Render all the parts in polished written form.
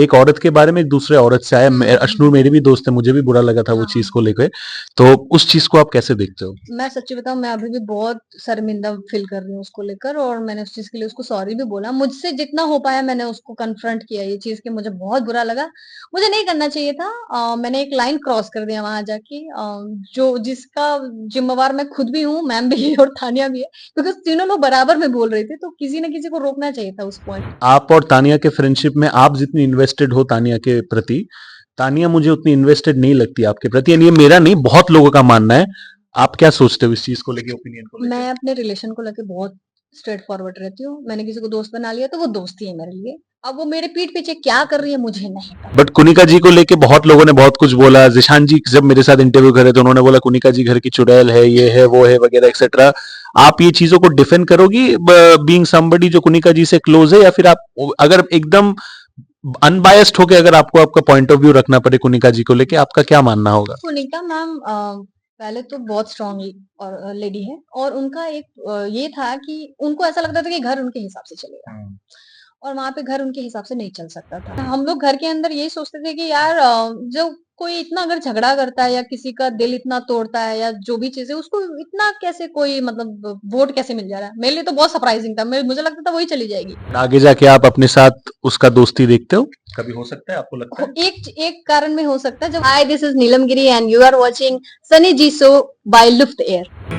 एक औरत के बारे में एक दूसरे औरत से आया। अशनूर मेरी भी दोस्त है, मुझे भी बुरा लगा था वो चीज को लेकर। तो उस चीज को आप कैसे देखते हो? मैं सच्ची बताऊँ, मैं अभी भी बहुत शर्मिंदा फ़ील कर रही हूँ उसको लेकर, और मैंने उस चीज़ के लिए उसको सॉरी भी बोला। मुझसे जितना हो पाया मैंने उसको कन्फ्रंट किया ये चीज़ कि मुझे बहुत बुरा लगा। मुझे नहीं करना चाहिए था। मैंने एक लाइन क्रॉस कर दिया वहाँ जाके, जो जिसका ज़िम्मेवार मैं खुद भी हूँ, मैम भी है और तानिया भी है, बिकॉज़ तीनों लोग बराबर में बोल रहे थे, तो किसी न किसी को रोकना चाहिए था उस पॉइंट। आप और तानिया के फ्रेंडशिप में आप जितनी इन्वेस्टेड हो तानिया के प्रति, तानिया मुझे उतनी इन्वेस्टेड नहीं लगती आपके प्रति। यानी ये मेरा नहीं, बहुत लोगों का मानना है। आप क्या सोचते हो इस चीज को लेके, ओपिनियन को लेके? मैं अपने रिलेशन को लेके बहुत स्ट्रेट फॉरवर्ड रहती हूँ। मैंने किसी को दोस्त बना लिया तो वो दोस्त ही है मेरे लिए। अब वो मेरे पीठ पीछे क्या कर रही है मुझे नहीं पता। बट कुनिका जी को लेके बहुत लोगों ने बहुत कुछ बोला। जिशान जी जब मेरे साथ इंटरव्यू करे तो उन्होंने बोला कुनिका जी घर की चुड़ैल है, ये है वो है वगैरह एक्सेट्रा। आप ये चीजों को डिफेंड करोगी बीइंग समबडी जो कुनिका जी से क्लोज है, या फिर आप अगर एकदम अनबायस्ड होके अगर आपको आपका पॉइंट ऑफ व्यू रखना पड़े कुनिका जी को लेके, आपका क्या मानना होगा? सुनीता मैम पहले तो बहुत स्ट्रांग और लेडी है, और उनका एक ये था कि उनको ऐसा लगता था कि घर उनके हिसाब से चलेगा, और वहाँ पे घर उनके हिसाब से नहीं चल सकता था। हम लोग घर के अंदर यही सोचते थे कि यार जो कोई इतना अगर झगड़ा करता है या किसी का दिल इतना तोड़ता है या जो भी चीज़ है, उसको इतना कैसे कोई मतलब वोट कैसे मिल जा रहा है? मेरे लिए तो बहुत सरप्राइजिंग था। मुझे लगता था वही चली जाएगी। आगे जाके आप अपने साथ उसका दोस्ती देखते हो? कभी हो सकता है, आपको लगता है? एक एक कारण में हो सकता है। जब hi, this is Neelam Giri and you are watching Sunny ji show by Luft air.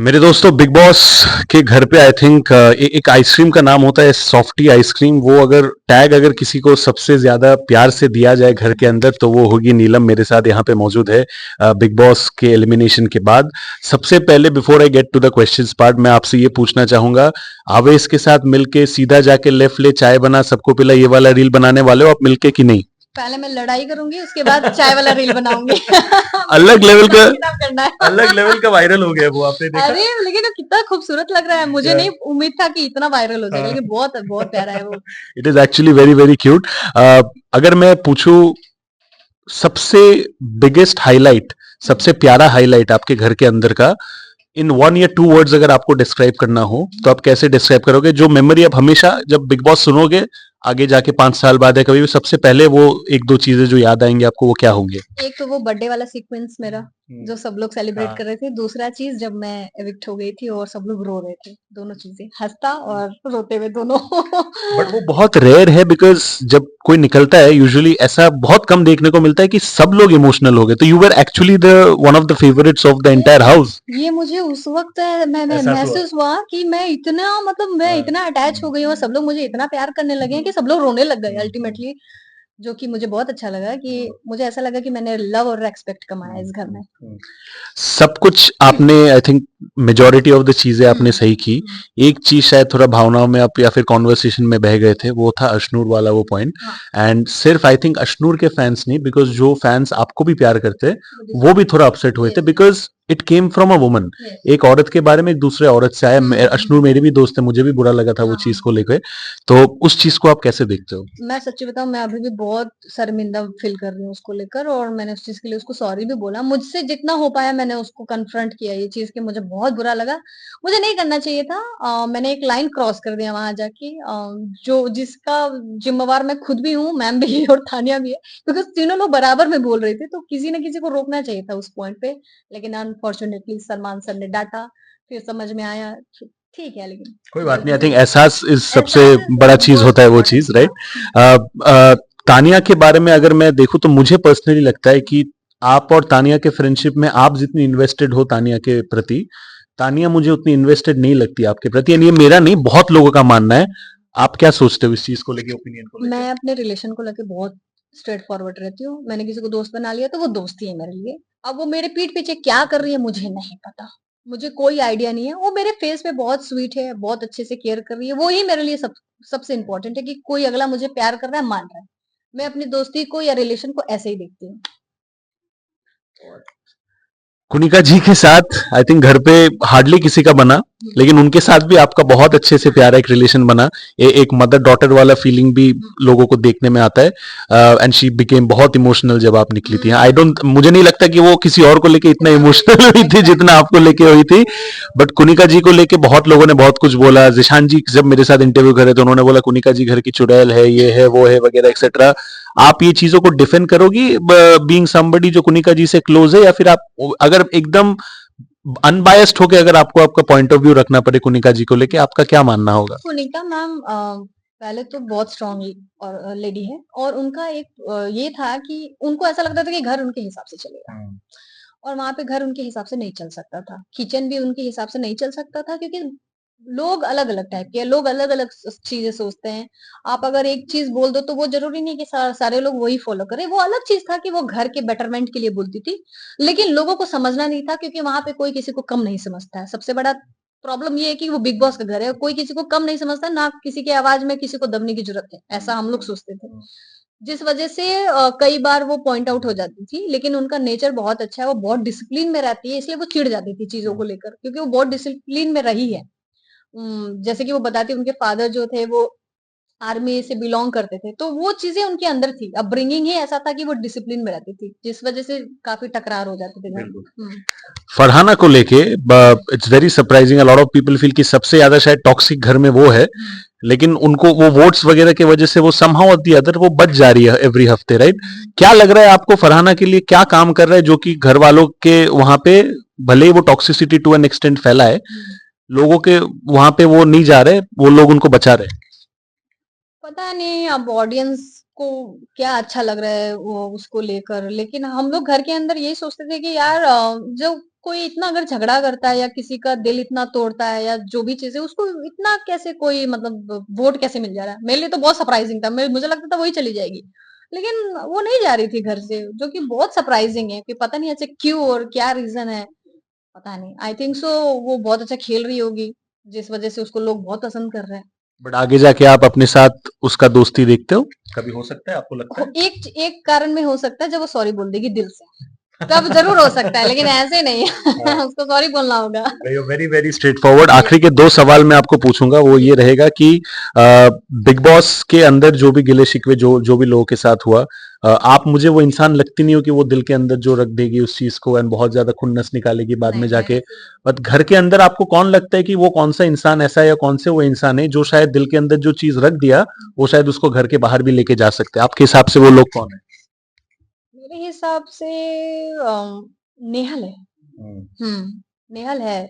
मेरे दोस्तों, बिग बॉस के घर पे आई थिंक एक आइसक्रीम का नाम होता है सॉफ्टी आइसक्रीम। वो अगर टैग अगर किसी को सबसे ज्यादा प्यार से दिया जाए घर के अंदर तो वो होगी नीलम। मेरे साथ यहाँ पे मौजूद है बिग बॉस के एलिमिनेशन के बाद। सबसे पहले before I get to the questions part, मैं आपसे ये पूछना चाहूंगा, आवेश के साथ मिलके सीधा जाके लेफ्ट ले चाय बना सबको पिला ये वाला रील बनाने वाले हो आप मिलके कि नहीं? पहले मैं लड़ाई करूंगी, उसके बाद चाय वाला रील बनाऊंगी। अलग लेवल का, हिसाब किताब करना है। अलग लेवल का वायरल हो गया वो, आपने देखा? अरे लेकिन वो कितना खूबसूरत लग रहा है। मुझे नहीं उम्मीद था कि इतना वायरल हो जाएगा, लेकिन बहुत बहुत प्यारा है वो। It is actually very very cute. अगर मैं पूछूं सबसे बिगेस्ट हाईलाइट, सबसे प्यारा हाईलाइट आपके घर के अंदर का, इन 1 या 2 वर्ड्स अगर आपको डिस्क्राइब करना हो तो आप कैसे डिस्क्राइब करोगे? जो मेमोरी आप हमेशा जब बिग बॉस सुनोगे आगे जाके 5 साल बाद है कभी भी, सबसे पहले वो 1 2 चीजें जो याद आएंगी आपको, वो क्या होंगे? एक तो वो बर्थडे वाला सीक्वेंस मेरा, जो सब लोग सेलिब्रेट हाँ। कर रहे थे। दूसरा चीज जब मैं एविक्ट हो गई थी और सब लोग रो रहे थे। दोनों चीजें, हंसता और रोते हुए दोनों। बट वो बहुत रेयर है बिकॉज जब कोई निकलता है यूजुअली ऐसा बहुत कम देखने को मिलता है कि सब लोग इमोशनल हो गए। तो you were actually the one of the favourites of the entire house. ये मुझे उस वक्त मैं एहसास हुआ? महसूस हुआ कि मैं इतना मतलब मैं हाँ। इतना अटैच हो गई हूँ, और सब लोग मुझे इतना प्यार करने लगे हैं कि सब लोग रोने लग गए अल्टीमेटली। जो कि मुझे बहुत अच्छा लगा कि मुझे ऐसा लगा कि मैंने लव और रिस्पेक्ट कमाया इस घर में। सब कुछ आपने I think majority of the चीजें आपने सही की। एक चीज शायद थोड़ा भावनाओं में आप या फिर कॉन्वर्सेशन में बह गए थे, वो था अशनूर वाला वो पॉइंट। एंड सिर्फ आई थिंक अशनूर के फैंस नहीं, बिकॉज जो फैंस आपको भी प्यार करते वो भी थोड़ा अपसेट हुए थे because it came from a woman. एक औरत के बारे में एक दूसरे औरत से आया। अशनूर मेरी भी दोस्त है, मुझे भी बुरा लगा था वो चीज को लेकर। तो उस चीज को आप कैसे देखते हो? मैं सच्ची बताऊँ, मैं अभी भी बहुत शर्मिंदा फ़ील कर रही हूँ उसको लेकर, और मैंने उस चीज़ के लिए उसको सॉरी भी बोला। मुझसे जितना हो पाया मैंने उसको कन्फ्रंट किया ये चीज़ कि मुझे बहुत बुरा लगा। मुझे नहीं करना चाहिए था। मैंने एक लाइन क्रॉस कर दिया वहाँ जाके, जो जिसका ज़िम्मेवार मैं खुद भी हूँ, मैम भी है और तानिया भी है। बिकॉज़ तीनों लोग बराबर में बोल रहे थे, तो किसी न किसी को रोकना चाहिए था उस पॉइंट पे। लेकिन अनफॉर्च्यूनेटली सलमान सर ने डाँटा, फिर समझ में आया। ठीक है, लेकिन कोई बात नहीं। आई गलती थिंक हुई। एहसास इस सबसे एहसास बड़ा चीज बहुत होता है वो इम्पोर्टेंट चीज, था। राइट? तानिया के बारे में अगर मैं देखूं तो मुझे पर्सनली लगता है कि आप और तानिया के फ्रेंडशिप में आप जितनी इन्वेस्टेड हो तानिया के प्रति, तानिया मुझे उतनी इन्वेस्टेड नहीं लगती आपके प्रति। यानी ये मेरा नहीं, बहुत लोगों का मानना है। आप क्या सोचते हो इस चीज को लेके, ओपिनियन को मैं लेके? अपने रिलेशन को लेके बहुत स्ट्रेट फॉरवर्ड रहती हूँ। मैंने किसी को दोस्त बना लिया तो वो दोस्त ही है मेरे लिए। अब वो मेरे पीठ पीछे क्या कर रही है मुझे नहीं पता। मुझे कोई आइडिया नहीं है। वो मेरे फेस पे बहुत स्वीट है, बहुत अच्छे से केयर कर रही है। वो ही मेरे लिए सबसे इम्पोर्टेंट है कि कोई अगला मुझे प्यार कर रहा है, मान रहा है। मैं अपनी दोस्ती को या रिलेशन को ऐसे ही देखती हूँ। कुनिका जी के साथ आई थिंक घर पे हार्डली किसी का बना, लेकिन उनके साथ भी आपका बहुत अच्छे से प्यारा एक रिलेशन बना। एक मदर डॉटर वाला फीलिंग भी लोगों को देखने में आता है। एंड शी बिकेम बहुत इमोशनल जब आप निकली थी। आई डोंट, मुझे नहीं लगता कि वो किसी और को लेके इतना इमोशनल हुई थी जितना आपको लेके हुई थी। बट कुनिका जी को लेके बहुत लोगों ने बहुत कुछ बोला। जिशान जी जब मेरे साथ इंटरव्यू करे तो उन्होंने बोला कुनिका जी घर की चुड़ैल है, ये है वो है वगैरह एक्सेट्रा। आप ये चीजों को डिफेंड करोगी बीइंग समबडी जो कुनिका जी से क्लोज है, या फिर आप अगर एकदम अनबायस्ड होके अगर आपको आपका पॉइंट ऑफ व्यू रखना पड़े कुनिका जी को लेके, आपका क्या मानना होगा? सुनीता मैम पहले तो बहुत स्ट्रॉन्ग और लेडी है और उनका एक ये था कि उनको ऐसा लगता था कि घर उनके हिसाब से चलेगा और वहां पे घर उनके हिसाब से नहीं चल सकता था। किचन भी उनके हिसाब से नहीं चल सकता था क्योंकि लोग अलग अलग टाइप के हैं, लोग अलग अलग चीजें सोचते हैं। आप अगर एक चीज बोल दो तो वो जरूरी नहीं कि सारे लोग वही फॉलो करें। वो अलग चीज था कि वो घर के बेटरमेंट के लिए बोलती थी, लेकिन लोगों को समझना नहीं था क्योंकि वहां पे कोई किसी को कम नहीं समझता है। सबसे बड़ा प्रॉब्लम ये है कि वो बिग बॉस का घर है, कोई किसी को कम नहीं समझता, ना किसी की आवाज में किसी को दबने की जरूरत है, ऐसा हम लोग सोचते थे। जिस वजह से कई बार वो पॉइंट आउट हो जाती थी, लेकिन उनका नेचर बहुत अच्छा है, वो बहुत डिसिप्लिन में रहती है, इसलिए वो चिढ़ जाती थी चीजों को लेकर क्योंकि वो बहुत डिसिप्लिन में रही है। जैसे कि वो बताती है उनके फादर जो थे वो आर्मी से बिलोंग करते थे, तो वो चीजें उनके अंदर थी। अपब्रिंगिंग ही ऐसा था कि वो डिसिप्लिन में रहती थी, जिस वजह से काफी टकरार हो जाते थे घर में। फरहाना को लेके it's very surprising, a lot of people feel कि सबसे ज्यादा शायद टॉक्सिक घर में वो है, लेकिन उनको वो वोट्स वगैरह की वजह से वो समहाउ और दी अदर वो बच जा रही है एवरी हफ्ते, राइट? क्या लग रहा है आपको फरहाना के लिए क्या काम कर रहा है जो कि घर वालों के वहां पे, भले ही वो टॉक्सिसिटी टू एन एक्सटेंट फैला है, लोगों के वहां पे वो नहीं जा रहे, वो लोग उनको बचा रहे? पता नहीं अब ऑडियंस को क्या अच्छा लग रहा है वो उसको लेकर, लेकिन हम लोग घर के अंदर यही सोचते थे कि यार जो कोई इतना अगर झगड़ा करता है या किसी का दिल इतना तोड़ता है या जो भी चीज है उसको इतना कैसे कोई मतलब वोट कैसे मिल जा रहा है। मेरे लिए तो बहुत सरप्राइजिंग था, मुझे लगता था वही चली जाएगी, लेकिन वो नहीं जा रही थी घर से, जो कि बहुत सरप्राइजिंग है कि पता नहीं ऐसे क्यों और क्या रीजन है। पता नहीं, आई थिंक सो वो बहुत अच्छा खेल रही होगी जिस वजह से उसको लोग बहुत पसंद कर रहे हैं। बट आगे जाके आप अपने साथ उसका दोस्ती देखते हो? कभी हो सकता है, आपको लगता है? एक एक कारण में हो सकता है जब वो सॉरी बोल देगी दिल से, तब जरूर हो सकता है, लेकिन ऐसे नहीं उसको सॉरी बोलना होगा। Very very straight forward. आखिरी के दो सवाल मैं आपको पूछूंगा, वो ये रहेगा कि बिग बॉस के अंदर जो भी गिले शिकवे जो जो भी लोगों के साथ हुआ, आप मुझे वो इंसान लगती नहीं हो कि वो दिल के अंदर जो रख देगी उस चीज को एंड बहुत ज्यादा खुन्नस निकालेगी बाद में नहीं, जाके। बट घर के अंदर आपको कौन लगता है कि वो कौन सा इंसान ऐसा है, या कौन से वो इंसान है जो शायद दिल के अंदर जो चीज रख दिया वो शायद उसको घर के बाहर भी लेके जा सकते हैं? आपके हिसाब से वो लोग कौन है? मेरे हिसाब से नेहल है। नेहल है।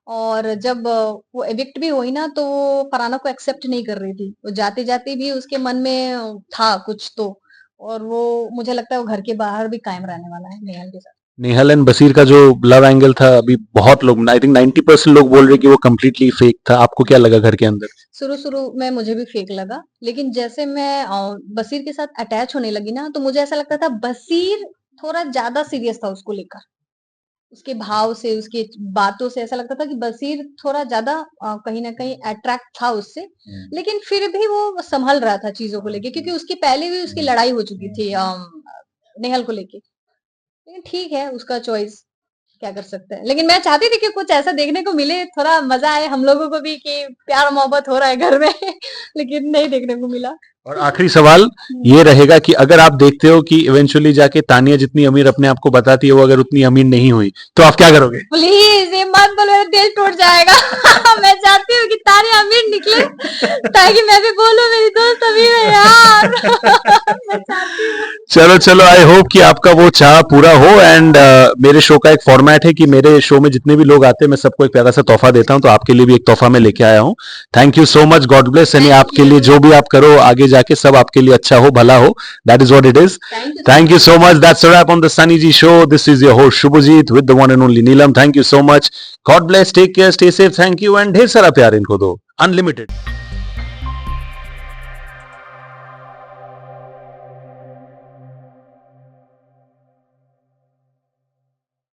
और जब वो एविक्ट भी हुई ना तो वो फरहाना को एक्सेप्ट नहीं कर रही थी, वो जाते जाते भी उसके मन में था कुछ तो, और वो मुझे लगता है वो घर के बाहर भी कायम रहने वाला है नेहल के साथ। नेहल एंड बसीर का जो लव एंगल था, अभी बहुत लोग, आई थिंक 90% लोग बोल रहे कि वो कंप्लीटली फेक था। आपको क्या लगा घर के अंदर? शुरू में मुझे भी फेक लगा, लेकिन जैसे मैं बसीर के साथ अटैच होने लगी ना तो मुझे ऐसा लगता था बसीर थोड़ा ज्यादा सीरियस था उसको लेकर। उसके भाव से, उसकी बातों से ऐसा लगता था कि बसीर थोड़ा ज्यादा कहीं न कहीं अट्रैक्ट था उससे, लेकिन फिर भी वो संभल रहा था चीज़ों को लेके क्योंकि उसकी पहले भी उसकी लड़ाई हो चुकी थी नेहल को लेके। लेकिन ठीक है, उसका चॉइस, क्या कर सकते हैं। लेकिन मैं चाहती थी कि कुछ ऐसा देखने को मिले, थोड़ा मज़ा आए हम लोगों को भी कि प्यार-मोहब्बत हो रहा है घर में लेकिन नहीं देखने को मिला। और आखिरी सवाल ये रहेगा कि अगर आप देखते हो कि इवेंचुअली जाके तानिया जितनी अमीर अपने आप को बताती है वो अगर उतनी अमीर नहीं हुई, तो आप क्या करोगे? प्लीज ये मत बोलो, मेरा दिल टूट जाएगा मैं चाहती हूँ कि तानिया अमीर निकले ताकि मैं भी बोलूं मेरी दोस्त अमीर है यार मैं चाहती हूँ। चलो चलो, आई होप कि आपका वो चाह पूरा हो। एंड मेरे शो का एक फॉर्मेट है कि मेरे शो में जितने भी लोग आते हैं मैं सबको एक प्यारा सा तोहफा देता हूं, तो आपके लिए भी एक तोहफा मैं लेके आया हूं। Thank you so much, God bless. यानी आपके लिए जो भी आप करो आगे जाके सब आपके लिए अच्छा हो, भला हो, that is what it is. Thank you so much. That's a wrap on the Sunny ji show. This is your host Shubhjeet with the one and only Neelam. Thank you so much, God bless, take care, stay safe, thank you, and ढेर सारा प्यार इनको दो, unlimited.